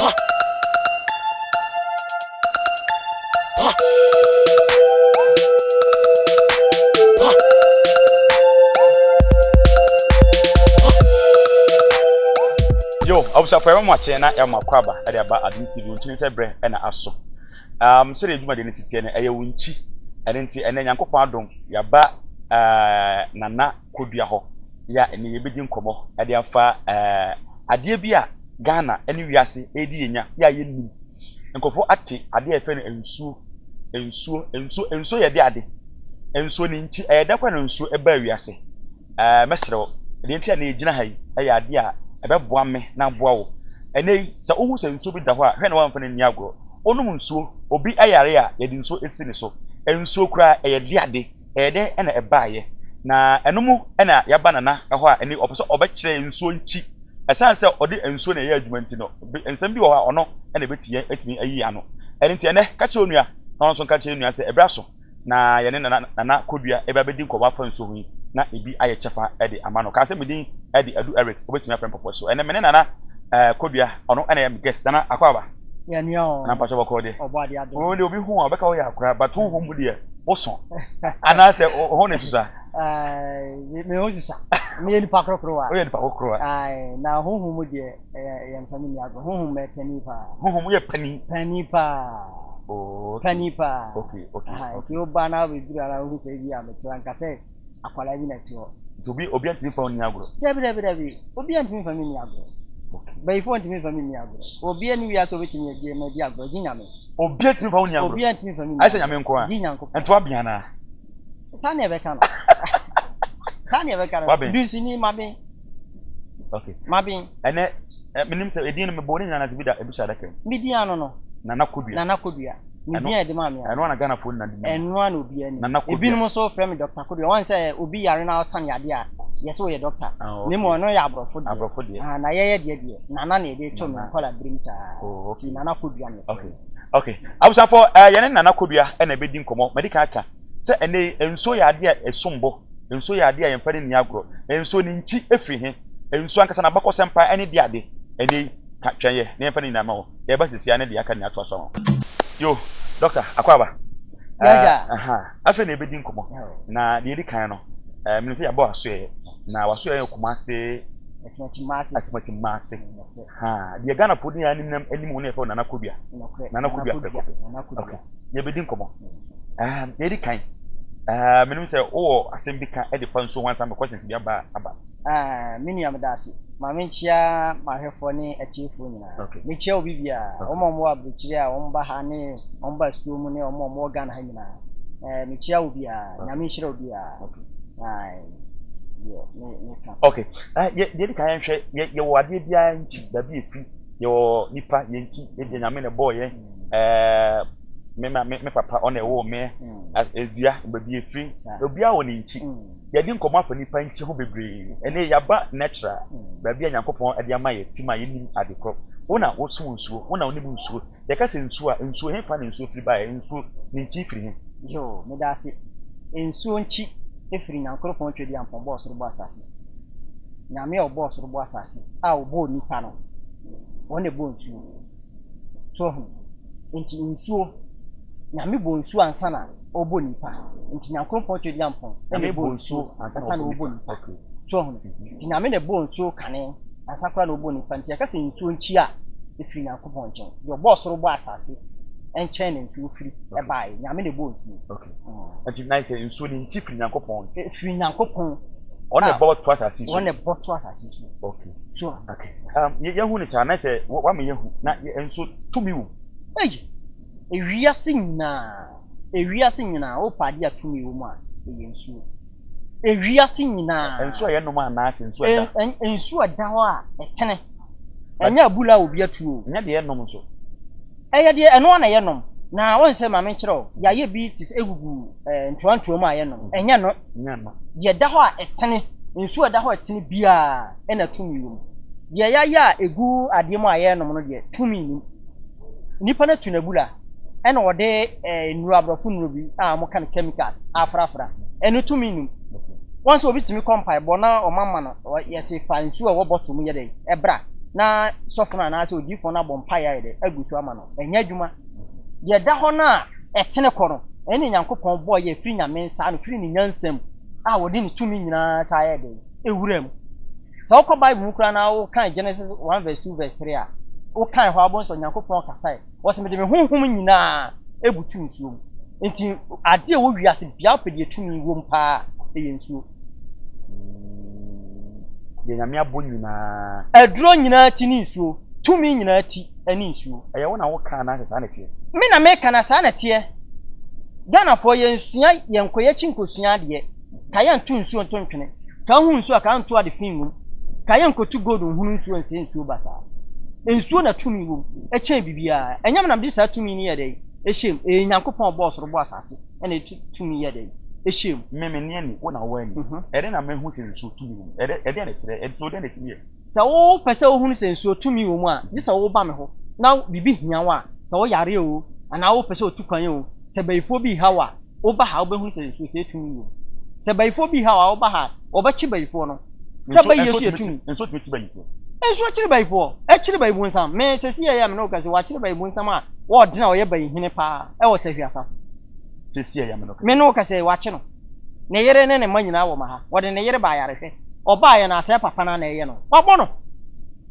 Yo, I was afraid much na ya makwaba e dey ba ATUNA TV ntuni se bre e na aso. Se dey duma de ne sitie na e ye Wonkyi. Ene nti ene Nyankopon adom ya ba nana Kodua ho. Ya ene ye bedi nkomo e dey afa ade bi a Ghana ene wiase e di yenya ya ye nim. Nkofo ate ade e fe no ensuo ye de ade. Ensuo ni nti e da kwa no ensuo e ba wiase. Mesrewo de nti na e gina ha yi e ya ade a ebe boa me na boa wo enei se ohu se nsuo bi da ho a hwe na wamfa na ni agro onum nsuo obi ayare a ye di nsuo esi ni so ensuo kura ye de ade de na ebaaye na enumu na ya banana ho a eni opeso obekire nsuo nchi esan se ode nsuo na ye adwuma nti no ensem bi wo ha ono na betiye etimi ayi ano eni nti ene ka che onua na onso ka che onua se ebra so na ye ne nana Kodua ebe abedi nkoba afa nsuo hu na ebi aye chefa e de amano ka se medin e de adu Eric obetumi afem popo so ene mene nana Kodua ono ene yam guest na akwaba ya nyo na pacho bako de obade ade o de obi hu obeka wo ya akra but hu hu mu de oso ana se ho ne susa me ho susa me ni pa krokro wa o ye ni pa krokro na hu mu de ya family agro hu me pani pa hu mu ye pani pa oh pani pa okay ti o ba na we dura na hu se bi am to anka se akwala bi na ti o obi antimi fa oni agro debi obi antimi fa mi agro okay bai fo antimi fa mi agro obi ani wi aso betimi age na di agro ginyame obi antimi fa oni agro obi antimi fa mi ai se nyame nko a ginyanko ento abia na sa na ebe kan du sini mabe okay mabe ene minim se edin no me boni nyana ti bida ebusa daka mi di ano no nana Kodua mi di e de ma mi eno na Ghana phone na di eno na obi ani ebi no so frame Dr. Kodua wan say obi yare na osan yade a yeso ye doctor ni mo no ya abrofo de na ye de nana na e de to me kola brimsa ti nana Kodua ne okay abusa for ye ne nana Kodua e na be di nkomo medical aka se ene enso yade a esombo enso yade a ye mfa ni agro enso ni nchi efri he enso ankasa na bakọ sempa ene de ade ene ka tweye ne mfa ni na ma wo ye ba sisia ne de aka ni ato aso yo doctor akwaba yaja afa na ebedi nkomo na de edi kan no minute ya bo aso ye na waso ye Kumase atmati mase de Ghana podi ya nim anim ne fa nana Kodua okay ye bedi nkomo de edi kan minute say o asem bi kan e de fa nso wansa me questions bi aba mini amdasi ma menchia mahwefo ne atiefo nyina mechia obi bia omomo abuchiri a omba ha ne omba suomu ne omomo Ghana ha nyina mechia obi a nyame hire obi a okay ye de kan hwe ye wo ade bia nchi da bi efi ye wo nipa ye nchi ye de nyame ne boy ye me papa on e wo me edua ba bi efi obi a wo ne nchi ye di nkomo afa nipa nchi ho bebre ene yaba natural ba bia Nyankopon ade ama ye tima ye nim adekro wona wo so nsuo wona wo nim nsuo ye ka se nsuo a nsuo he fa na nsuo firi ba ye nsuo ni nchi firi he yo me da se nsuo nchi efiri Nyankopon twedi ampon bo soro bo asase nyame o bo soro bo asase a wo bo nipa no wona bo nsuo so nti nsuo nyame bo nsuo ansa na obo nipa nti Nyankopon twedi ampon nyame bo nsuo ansa na obo nipa so nti nyame ne bo nsuo kane ansa kwa na obo nipa nti akase nsuo nchi a efiri Nyankopon nchen yo bo soro bo asase enchen ne nsuo firi e bae nyame ne bo nsuo okay nti nice nsuo ni nchi firi Nyankopon firi Nyankopon on the bot to asase on the bot to asase okay so okay ye hu ni cha na say wa me ye hu na enso tumi wu ewiase nyina o pade atumi wo mu a ye nsuo ewiase nyina enso ye no ma na ase ensuo da ho a etene enya abula obi atuo nya de ye nom so eye de eno na ye nom na won se ma me nkire ya ye bi tis egugu ntoanto mu a ye nom enya no ye da ho a etene ensuo da ho etene bia ena tumi wo ye ya egu ade mu a ye nom no de tumi ni nipa na tunabula ena wode nuru abrofo nuru bi a mo kan chemicals afrafra eno tumi ni once obi timi compile bona o mama no ye se fa nsuo wo bottom ye dey ebra na sofona na ase odifo na bompa ya de agusu ama no enya adwuma ye da ho na etene kɔ no ene nyankopɔn bɔ ye firi nyame nsa no firi ni nyansam a wodi ni tumi nyina sa ya de ewuram so okɔ bible mu kura na wo kan Genesis 1:2-3 a wo kan ho abon so nyankopɔn kasae wo se me de me honhom nyina ebutu nsuo enti ade wo wiase bia pɛde tumi wo mpa eye nsuo de nyame abɔ nyina aduro nyina ti ni nsuo tumi nyina ti ani nsuo ɛyɛ wo na wo kan na sa na tie me na me kana sa na tie Ghana for ye nsua ye nkoye chinkosua de ka ye ntu nsuo ntontwene ka hu nsuo ka ntu ade fin mu ka ye nkotu gold hunu nsuo nse nsuo basa nsuo na tumi wo eche bibia enyam na bi sa tumi ni ye de ehiem nyankopɔn bɔ soro bɔ asase ene tumi ye de ehiem me ne ni wo na wo ani ede na me hu se nsuo tumi wo ede na kire ede na tumi sa wo pese wo hunu se nsuo tumi wo mu a di sa wo ba me ho na bibi hia wa sa wo yare o ana wo pese otukwan o se bayifo bi hawa wo ba ha wo be hunu se nsuo se tumi wo se bayifo bi hawa wo ba ha wo ba chi bayifo no se bayesu ye tumi nsuo tumi ti bayifo ensuo chiri bayifo e chiri bayibo nsam me se si ya me no ka se wa chiri bayibo nsam a wo de na wo ye bayihene pa e wo se hwiasa se si ya me no me no ka se wa chi no ne yere ne manyina wo ma ha wo de ne yere ba yare hwe oba ya na ase papa na ye no wabo no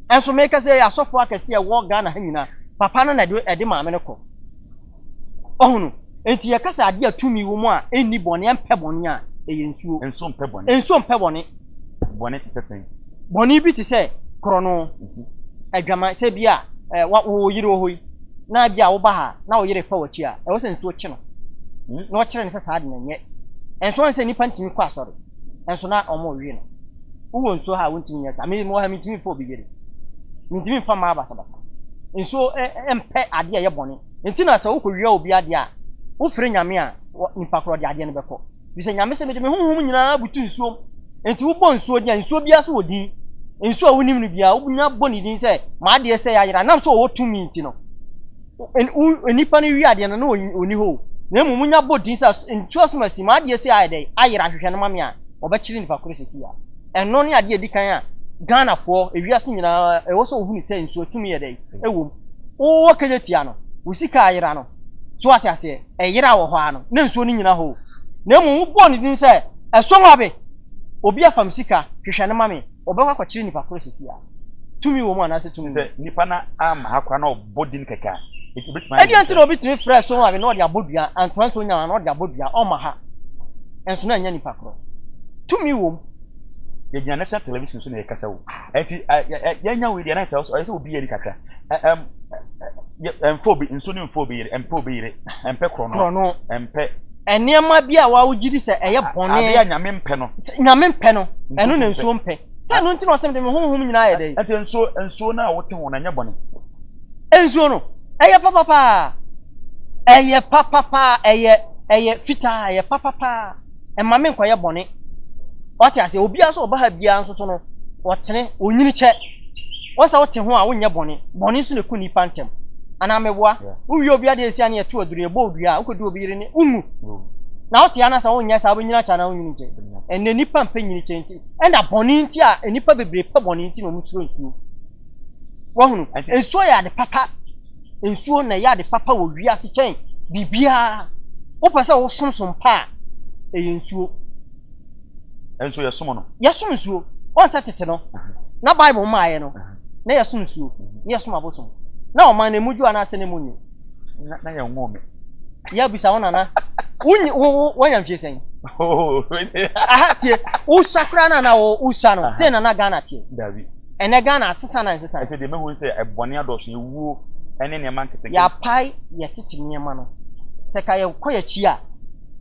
enso me ka se ya sofo akase ya wo Ghana ha nyina papa no na de ma me no ko ohunu enti ya kasa ade atumi wo mu a enni bone empe bone a eye nsuo enso mpe bone enso mpe bone bone ti sesen bone bi ti se krono adwama se bia wo yire wo hoyi na bia wo ba ha na wo yire fa wachi a e wo se nsuo chi no na wo kire ne se saade na nye enso nse nipa ntimi kwa asore enso na omo wi no wo nsuo ha wo ntimi yesa me mo ha me ntimi fa obi yire me ntimi fa ma basa basa enso empe ade a ye bone enti na se wo ko wi obi ade a wo fire nyame a nipa kro de ade ne beko bi se nyame se me de me honhom nyina butu nsuo enti wo bo nsuo dia nsuo bia so odin enso a wonim no bia wo nya boni din se ma ade se ya yira nam so wo tumi nti no enipa ne wi ade no oni ho na mu nya bodin se enso so masi ma ade se ya ade ayira hwehwe no mame a obekiri nipa kro sesi ya eno ne ade edikan a Ghana for ewiase nyina e wo so ohunu se enso tumi ye dai ewom wo kajetia no wo sika ayira no so atiase eyira wo ho ano na enso ni nyina ho na mu boni din se eso ngabe obi afam sika hwehwe no mame obekwa kwachiri nipa kro sesi ya tumi wo mu anase tumi se nipa na ama hakwa na obodin kaka edi antro obi tumi fresh so ngabe na odi abodua antwan so nya na odi abodua o ma ha enso na nya nipa kro tumi wo ye gina national television so na yakasa wo enti ya nya we dia na so o obi yeri kaka mfobi nso ni mfobi yeri mfobi yeri empe krono empe eniema bia wa wugidi se eye bone abia nyame mpe no enu na nsuo mpe se no ntino sem de me honhom nyina ye dey enti nsuo na wote ho na nya bone ensuo no eye papa eye fita eye papa emame nkoye bone wati ase obi aso oba ha bia nso so no wotene onyini che wonsa wote ho a wonye bone nso ne ku nipa ntem ana meboa uwi obi ade esi ane eto aduru ebo odua okodu obi yire ne unu na wote ana sa wonya sa abonyina cha na wonyini che enne nipa mpa nyini che nti enda bone nti a nipa bebre pa bone nti no musuro nsuo wohunu ensuo ya de papa ensuo na ya de papa wo wiase chen bibia wo pese wo somsom pa ensuo enso ya somo no ya som nsuo on setete no na bible ma aye no na ya som nsuo ya som abosom na o man na muju ana ase ne munyu na ya ngome ya bisa wona na wonya mfie sen aha tie usakra na wo usa no se na Ghana tie davi ene Ghana asesa na nsesa ese de mehu se ebone adoso ewuo ene ne man kete ya pai ya titi niema no se ka ye koya chi a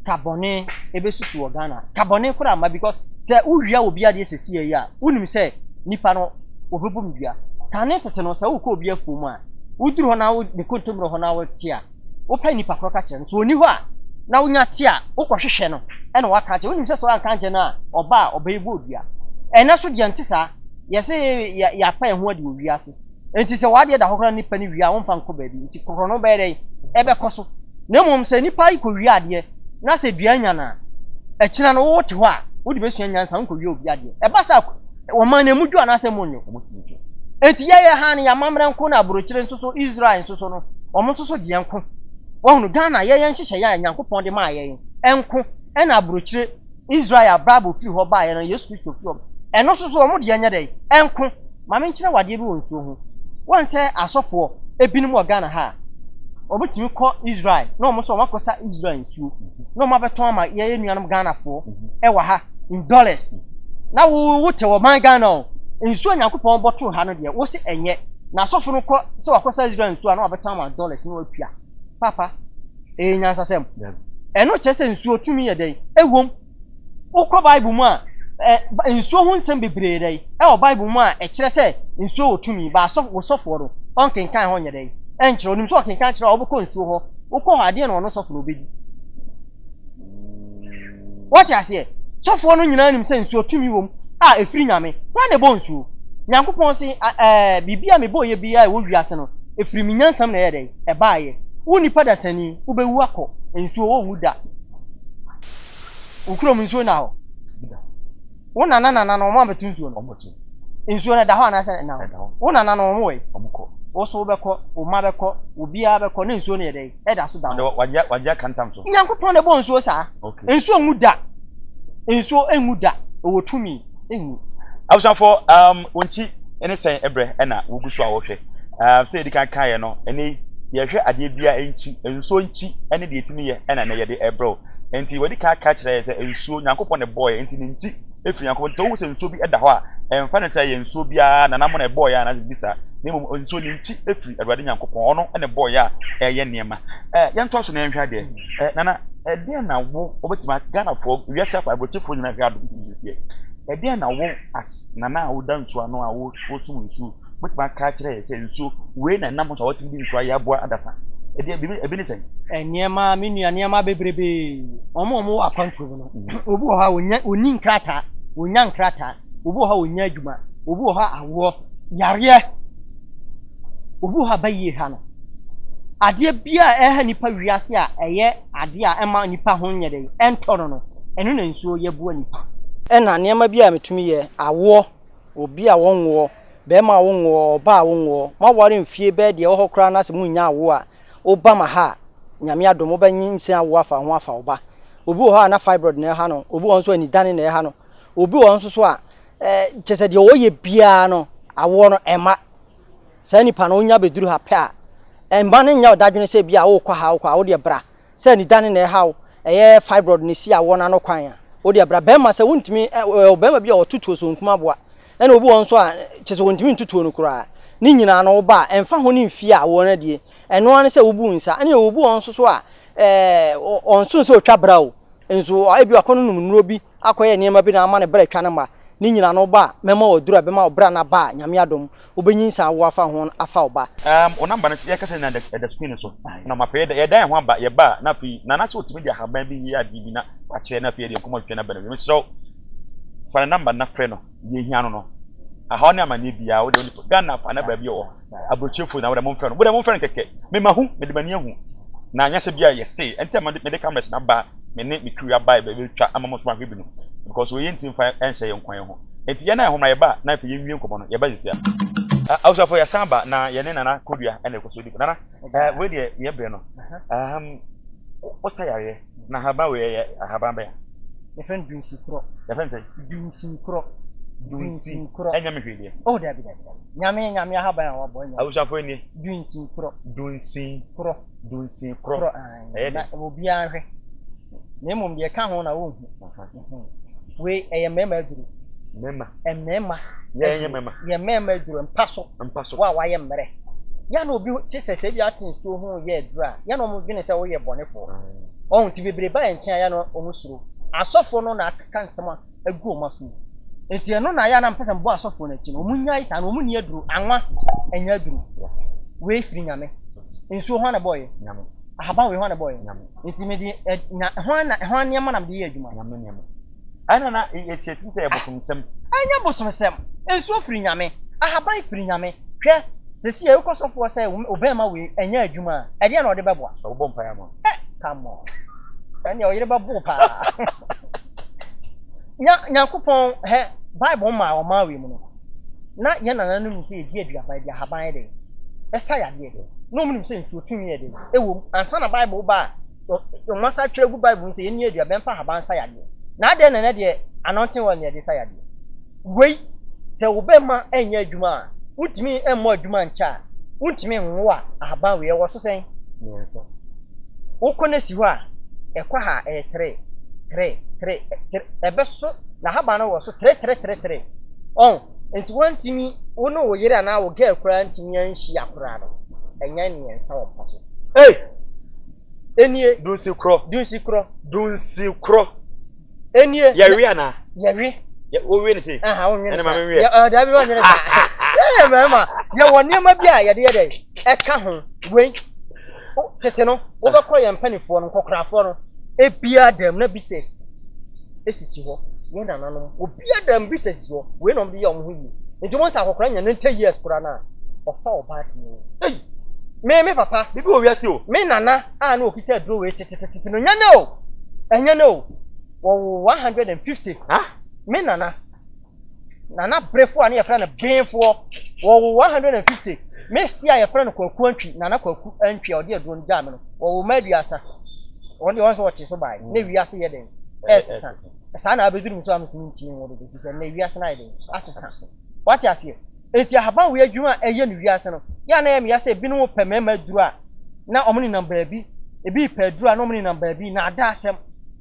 kabone ebesusu wo Ghana kabone kura ma because se uwia obi ade sesi ye a unim se nipa no obebum dua kane tete no se wo ko obi afu mu a uduru ho na wo de kontomro ho na wo tia wo pai nipa kro ka kyen so oni ho a na wonya tia wo kwohwehwe no ene waka kyen unim se so anka kyen na oba ibu odua ene so de ntisa ye se ya fa ho ade owiase enti se wade da hokra nipa ni wia wo mfa nko baabi nti kokro no be dey ebe koso na mum se nipa iko wi ade na se dua nya na ekina no wo te ho a wo de besu nya nsa nko wi obi ade e ba sa wo man na muju ana se monyo enti ye ha ne ya mamre nko na brochire nso Israel nso no omo nso de enko wonu Ghana ye nhyehyɛ ya Nyankopɔn de ma ye enko na brochire Israel brabo fi ho ba ye no Yesu Kristo fi ho eno nso omo de nya dai enko ma me nkyere wade bi wonsuo ho won se asofo ebinim o Ghana ha obutimi ko Israel no omo so makosa Israel nsuo no mabeton ma ye nuanum Ghana fo wa ha in dollars na wo te wo man Ghana nsuo Nyankopɔn boto ha no de wo se enye na asofo no ko se wakosa Israel nsuo na mabeton ma dollars no apia papa nyansa sem eno chese nsuo tumi ye den ewom ukọ Bible mu a nsuo ho nsem bebree dai o Bible mu a kire se nsuo otumi ba sofo ro onkenkan ho nye dai enkyere onim so onkenkan kire obukọ nsuo ho ukọ ha de no sofo no obedi what you say sofo no nyina nim se nsuo tumi wom a efiri nyame na ne bo nsuo Nyankopɔn se bibia me bo ye bia e wo wiase no efiri mi nyansam na ye dai e baaye wo nipa da sani wo bewu akọ nsuo wo wuda ukrom nsuo na ho wo nana no mo abetu nsuo no nsuo na da ho na se na wo nana no mo we wo so beko wo ma beko obia beko na nsuo na ye dai e da so da wagya kantam so Nyankopɔn na bo nsuo saa nsuo nwuda nsuo enwuda wo tumi enwu awusanfo Wonkyi ene sen ebre na wogusu a wo hwe say di kan ye no ene ye hwe ade bia enchi nsuo nchi ene de etimi ye na na ye de ebro enti wadi ka kire ye nsuo Nyankopɔn ne boy enti ne nchi efiri Nyankopɔn so wo se nsuo bi eda ho a emfa ne say ye nsuo bia na namo ne boy a na bisa ne mo nsuo ne nchi efiri Awurade Nyankopɔn ono ene boy a ye niema ye nto so na nhwa de nana de na wo obetima Ghana for wiase afa abotifo nyina hwa do tisi de na wo as nana wo dan nsuo ano a wo sum nsuo obetima ka kire ye nsuo we na namo so wotimi nsuo ya boa adasa ebi ne sen niema me nua niema bebrebe omo akwantu no obi ho ha oni nkrata onya nkrata obi ho ha onya adwuma obi ho ha awo yare obi ho ha baye ha no ade bia ha nipa wiase a eye ade a ema nipa ho nyede entoro no eno na nsuo ye bua nipa ena niema bia metumi ye awo obi a wonwo be ma wonwo ba wonwo ma wore mfie be de ho kra na se munya awo a Obama ha nyame adom obanyin awo afa ho afa oba obi wo ha na fibroid na ha no obi won so ani dane na ha no obi won so a chese de oye bia no awo no ema sa nipa no onya beduru ha pe a emba ne nya odadwene se bia wo kwa ha wo de bra sa ani dane na ha eye fibroid ne si awo na no kwan a wo de bra be ma se wontimi obema bia otutuo so nkuma boa ena obi won so a chese wontimi ntutuo no kura ni nyina no ba emfa ho ni mfie a wo na die eno ane se obu nsa ane obu onso so a onso so twa bra o enso ebi akono numnuro bi akoye niema bi na ama ne bra twa na ma ni nyina no ba mema odura be ma obra na ba nyame adom obenyin sa wo afa ho afa oba o number na ye kase na the screen so na mape ye dan ho aba ye ba na fi na na se otimi dia haban bi ye adi bi na akye na fi ye komo twa na ba na so fa number na frɛ no ye hia no aha ne amane bia wo de Ghana fa na ba bi wo abrochefo na wo de mo mfɛ keke me ma hu me de mani hu na anya se bia ye se enti amade me de cameras na ba me ne me kuri aba ba twa amamo so ahwe bi no because we yenti mfa enhye ye nkwan ho enti ye na ehoma ye ba na fa ye nwie nkomo no ye ba sisia awusa for ya samba na ye ne nana Kodua ene ko so di nana we de ye bre no o sa yare na haba we ye haba ba ya ye fen dunsi kro dunsi kro enya me hwede oh dabi nyame ahaba ya wabo nya awusa for ni dunsi kro na obi anhwe na emom de ka ho na wo hu we eye mema duru mema ye mema duru mpaso wa ye mmere ya na obi tisese bi atensuo ho ye dura ya na omo gine se wo ye bonefo ohun ti bebre ba enchen ya na omo suro asofo no na aka nsema agu omaso enti eno na ya na mpesa mbo asofo na chi no omunya isa na omuni aduru anwa enya aduru we firi nyame nsuo ho na boy nyame ahaba we ho na boy nyame enti me di ho na ma na me ye adwuma nyame ana na ye chetinta ye bosomsem anya bosomsem nsuo firi nyame ahaba firi nyame hwe sesi ye ukosofo se obema we enya adwuma e de na ode beboa obo mpaya mo come on anya o yire bebo pa Nyankopon he Bible ma o ma we mu no na ye na no se di aduaba di haban de esa ya de no mu se nsuo tumi de ewo ansa na bible ba o masa twegu bible se ye ni aduaba mfa haban sa ya de na de na de anointing won ye de sa ya de wei se wo be ma enya adwuma untimi emmo adwuma ncha untimi nwo a haban we wo so sen Yes. Ukone si wa ekwa ha 3 ebeso na haba na wo so 3 on enti wantimi wono wo yire na wo ga akura ntimi anhyi akura no enya ne yensa wo paso enie Dunsi kro enie yari ana yari wo we ne ti aha wo nwe ene ma me we ya da bi wo nwe sa mama ya wo niam bia ya de eka ho we tete no wo be kro ye mpanifo no kokkrafo no ebia dem na bites esisi ho ye na nanom obia dem bites ho we no bi ye omho yi nti mo nsa kokra nya 90 years kura na ofa obati ni me papa bibi wo wiase o me nana a na okita dro we tete no nya no enya no wo 150 ha me nana brefo ani ye fra na benfo wo 150 me sia ye fra na kwaku antwi nana kwaku antwi odi adro nja me no wo maduasa oni won so wote so bai na wiase ye den esesa esa na abeduru so amso nti wo de se na wiase na ye den asesa wate ase enti haban we adwuma eye no wiase no ya na ye me yase binu pemema duru a na omni number bi ebi pe duru a na omni number bi na ada asem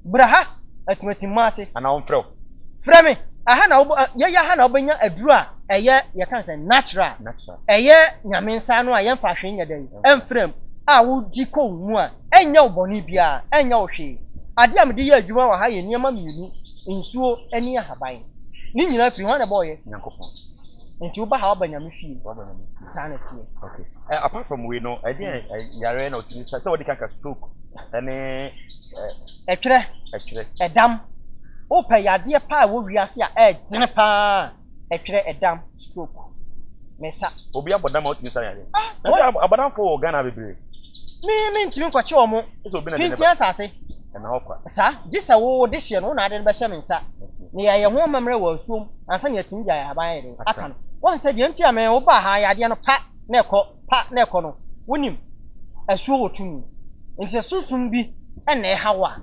braha atumati mase ana on freme aha na ya ha na obenya aduru a eye ye kan say natural eye nyamensa no a ye mfa hwe nya den emfrem a wo di ko mu a enya oboni bia enya ohwe ade am de ye adwuma wa ha ye niam mienu nsuo ani ahaban ni nyina fi ho na boye Nyankopon nti wo ba ha obanya me fi sanity okay apart from we no ade yare na otini say what can stroke ene etwere edam o pa yade pa wo wiase a edene pa etwere edam stroke mesa obi abodam otini say yare abodam for Ghana bebre me ntimi kwache omo pinti asase na okwa sa gisa wo de hye no na ade ba hye mensa ne ya ye ho mamre wo asuom ansa ne atimi ya haban ye aka no won se de nti ame wo ba ha ya de no pa na ekọ no wonim asuo wotumi nti susum bi ene hawa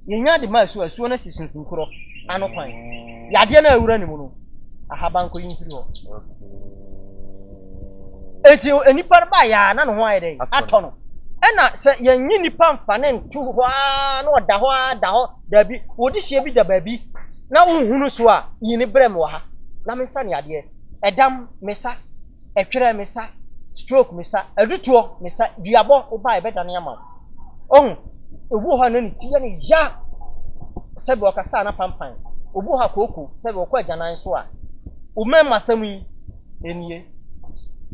ye nya de ma asuo na sisunsun kro ano kwan ya de na awura ni mu no ahaban ko yimfiri ho eti enipa ba ya na no ho aye de atọ no ena se yenyi nipa mfa ne ntu hwa na oda ho da bi wodi hye bi da ba bi na unhunu so a yini brem wa ha na mensa ne ade edam mesa etwere mesa stroke mesa edutuo mesa duabo oba ebeda na yama ewu ha na ni tie ne ya sebe okasa na pampan obu ha koku sebe okwa ajanan so a umema asem yi enie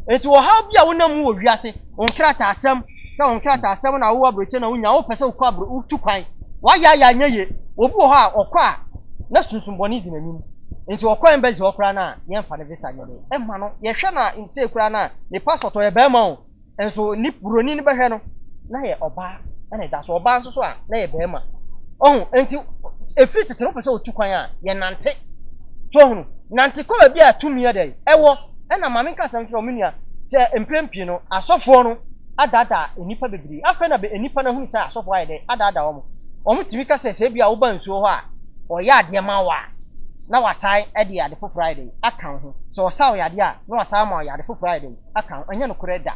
enti wo ha bia wonam wo wiase onkrata asem sa onkrata asem na wo abroche na wonya wo pese wo kwa abro utu kwan wa ya nyeye obu ha okwa na sunsunboni di nanim enti okwa embassy okra na ye mfa ne visa nyede emma no ye hwe na nse kura na ne passport o ye be ma o enso ni buroni ni be hwe no na ye oba na da so oba nso so a na ye be ma enti efiri tete no pese otu kwan a ye nante so hunu nante ko bi atumi ye dey ewo na mame nka sam tro menua se emprempie no asofo no adada enipa bebiri afa na be enipa na hunu sa asofo aye dey adada wo timi ka se bia wo ba nsuo ho a oya ade ma wa na wasai ede ade for Friday akan ho so saw yade a na wasai ma yade for Friday akan anya no kore da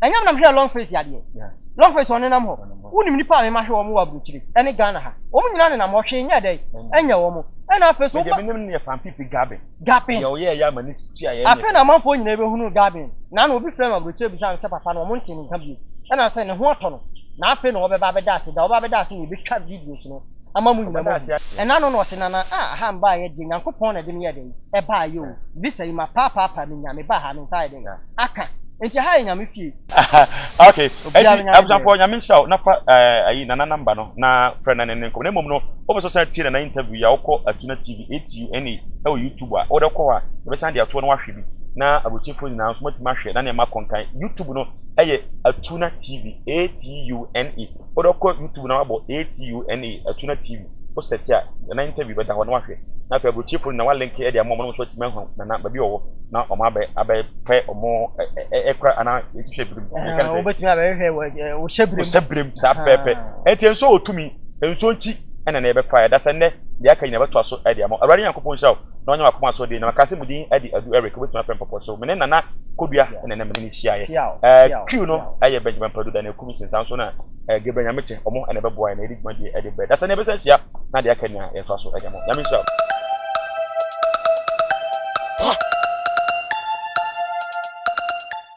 anya na hwe long face yade long face on nam ho unim nipa me ma hwe wo mo wa bruchiri ene Ghana ha wo mo nyina ne na mo hwe nya dai anya wo mo ena face wo ba menim ne fan pipi gabin ye ya mani tia ye afa na manfo nyina be hunu gabin na na obi frame abruchiri bi san se papa no mo ntini nka bi ena se ne ho ato no na afa na wo be ba be da se da wo ba be da se ne bi twa videos no ama mu nyina mo ena no no se na ha mba ye de Nyankopon na de ne ye de e ba ye o visa ima papa me nyame ba ha no sai de aka enti ha nyame fie okay eti abjafo nyame nhyira na fa ayi na number no na friend na ne nkom na mom no obo so tie na interview ya wokọ ATUNA TV ATUNA e wo YouTube a wo ko a be san de ato no wahwe bi na abochefo nyina nso matima hwe na ne ma konkan YouTube no eye ATUNA TV ATUNA wo ko YouTube na wabo ATUNA ATUNA TV o set ya na interview be da ho no wahwe na pe chief na wa link e de mo so ti menhu na ba bi owo na o ma abe pe omo ekra ana ehwe birim o betumi abe hwe o shebirim sa pepe enti enso otumi enso nchi ena na ebe fa da se ne de aka nyina beto aso e de amo awari yankopon hyaw na onye wakoma so de na makase mudin e de adu Eric betumi afen popo so mene nana Kodua ena na mene ni hia ye Q no aye Benjamin Padu da na kumi sensan so na Gebrenya meche omo ena beboa na edi dwuma de e de be da se ne be se hia na de aka nya e to aso e de amo yami so